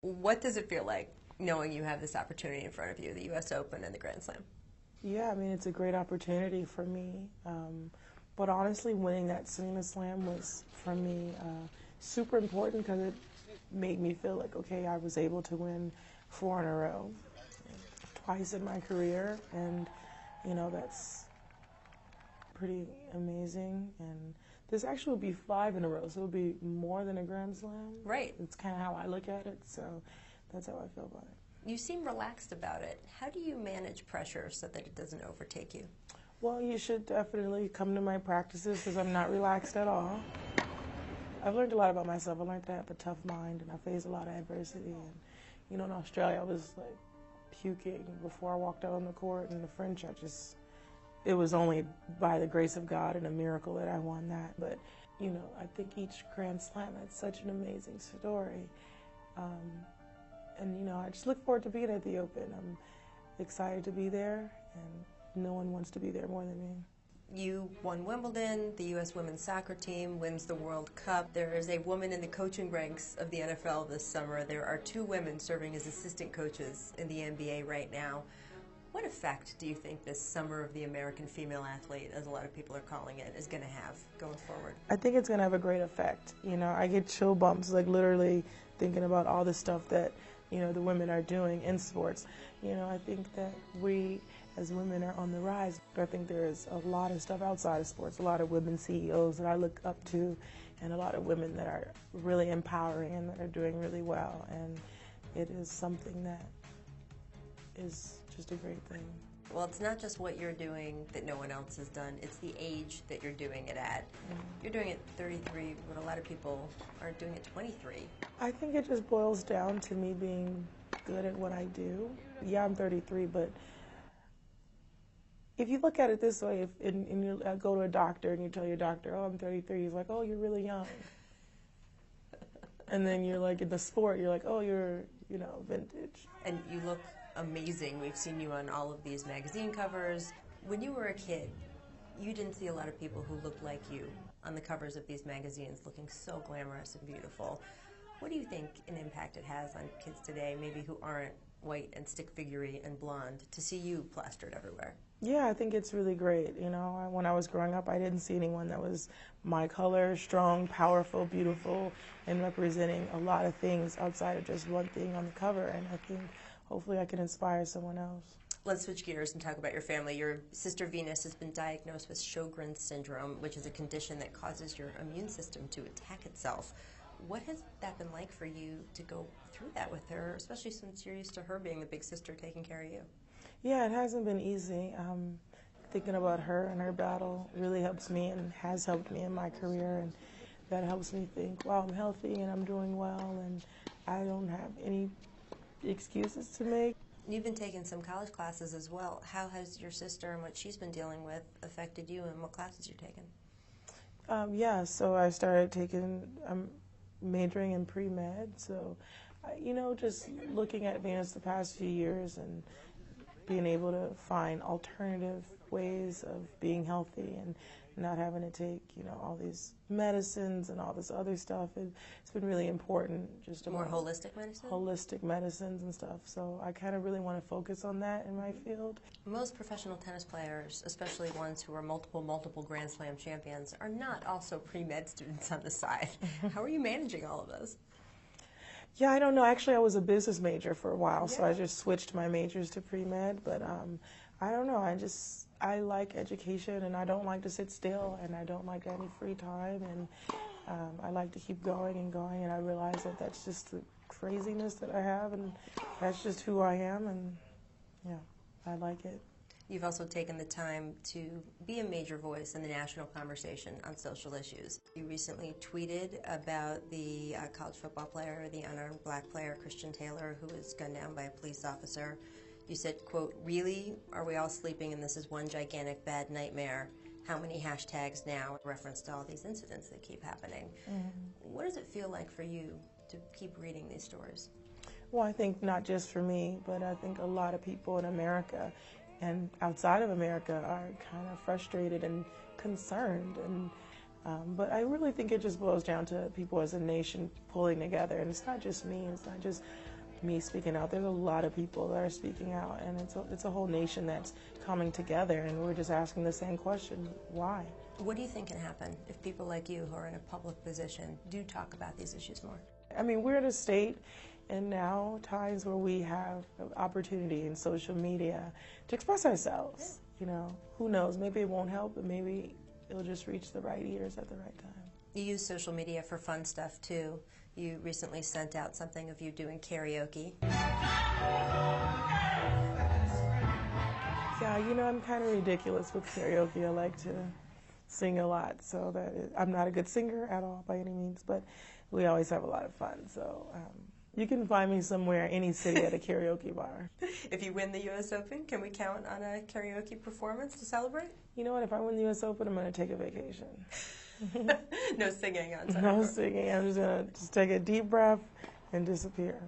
What does it feel like knowing you have this opportunity in front of you, the U.S. Open and the Grand Slam? Yeah, I mean, it's a great opportunity for me. But honestly, winning that Serena Slam was, for me, super important because it made me feel like, okay, I was able to win 4 in a row, twice in my career, and, you know, that's pretty amazing. And this actually will be 5 in a row, so it'll be more than a Grand Slam. Right. It's kind of how I look at it, so that's how I feel about it. You seem relaxed about it. How do you manage pressure so that it doesn't overtake you? Well, you should definitely come to my practices because I'm not relaxed at all. I've learned a lot about myself. I learned to have a tough mind, and I face a lot of adversity. And, you know, in Australia, I was like puking before I walked out on the court, and the French, it was only by the grace of God and a miracle that I won that. But, you know, I think each Grand Slam had such an amazing story. And, you know, I just look forward to being at the Open. I'm excited to be there, and no one wants to be there more than me. You won Wimbledon, the U.S. women's soccer team wins the World Cup. There is a woman in the coaching ranks of the NFL this summer. There are 2 women serving as assistant coaches in the NBA right now. What effect do you think this summer of the American female athlete, as a lot of people are calling it, is going to have going forward? I think it's going to have a great effect. You know, I get chill bumps, like literally thinking about all the stuff that, you know, the women are doing in sports. You know, I think that we as women are on the rise. I think there is a lot of stuff outside of sports, a lot of women CEOs that I look up to, and a lot of women that are really empowering and that are doing really well. And it is something that is just a great thing. Well, it's not just what you're doing that no one else has done, it's the age that you're doing it at. You're doing it 33, but a lot of people are doing it 23. I think it just boils down to me being good at what I do. Yeah, I'm 33, but if you look at it this way, if you go to a doctor and you tell your doctor, oh, I'm 33, he's like, oh, you're really young. And then you're like, in the sport, you're like, oh, you're, you know, vintage. And you look amazing. We've seen you on all of these magazine covers. When you were a kid, you didn't see a lot of people who looked like you on the covers of these magazines looking so glamorous and beautiful. What do you think an impact it has on kids today, maybe who aren't white and stick-figure-y and blonde, to see you plastered everywhere? Yeah, I think it's really great. You know, when I was growing up, I didn't see anyone that was my color, strong, powerful, beautiful, and representing a lot of things outside of just one thing on the cover. And I think hopefully I can inspire someone else. Let's switch gears and talk about your family. Your sister Venus has been diagnosed with Sjogren's syndrome, which is a condition that causes your immune system to attack itself. What has that been like for you to go through that with her, especially since you're used to her being the big sister taking care of you? Yeah, it hasn't been easy. Thinking about her and her battle really helps me and has helped me in my career, and that helps me think, wow, I'm healthy and I'm doing well and I don't have any excuses to make. You've been taking some college classes as well. How has your sister and what she's been dealing with affected you, and what classes you're taking? Yeah, so I started I'm majoring in pre-med, so, you know, just looking at Venus the past few years and being able to find alternative ways of being healthy and not having to take, you know, all these medicines and all this other stuff. It's been really important. Just more holistic medicine? Holistic medicines and stuff. So I kind of really want to focus on that in my field. Most professional tennis players, especially ones who are multiple Grand Slam champions, are not also pre-med students on the side. How are you managing all of this? Yeah, I don't know. Actually, I was a business major for a while, so I just switched my majors to pre-med. But I don't know. I like education, and I don't like to sit still, and I don't like any free time, and I like to keep going and going. And I realize that that's just the craziness that I have, and that's just who I am, and yeah, I like it. You've also taken the time to be a major voice in the national conversation on social issues. You recently tweeted about the college football player, the unarmed black player, Christian Taylor, who was gunned down by a police officer. You said, quote, really? Are we all sleeping and this is one gigantic bad nightmare? How many hashtags now? Reference to all these incidents that keep happening. What does it feel like for you to keep reading these stories? Well, I think not just for me, but I think a lot of people in America and outside of America are kind of frustrated and concerned, and But I really think it just boils down to people as a nation pulling together. And it's not just me. It's not just me speaking out. There's a lot of people that are speaking out. And it's a whole nation that's coming together. And we're just asking the same question, why? What do you think can happen if people like you who are in a public position do talk about these issues more? I mean, we're in a state and now times where we have opportunity in social media to express ourselves. You know, who knows? Maybe it won't help, but maybe it'll just reach the right ears at the right time. You use social media for fun stuff too. You recently sent out something of you doing karaoke. Yeah, you know, I'm kind of ridiculous with karaoke. I like to sing a lot, so I'm not a good singer at all by any means, but we always have a lot of fun. So you can find me somewhere, any city, at a karaoke bar. If you win the U.S. Open, can we count on a karaoke performance to celebrate? You know what? If I win the U.S. Open, I'm going to take a vacation. No singing on Sunday. No singing. I'm just going to take a deep breath and disappear.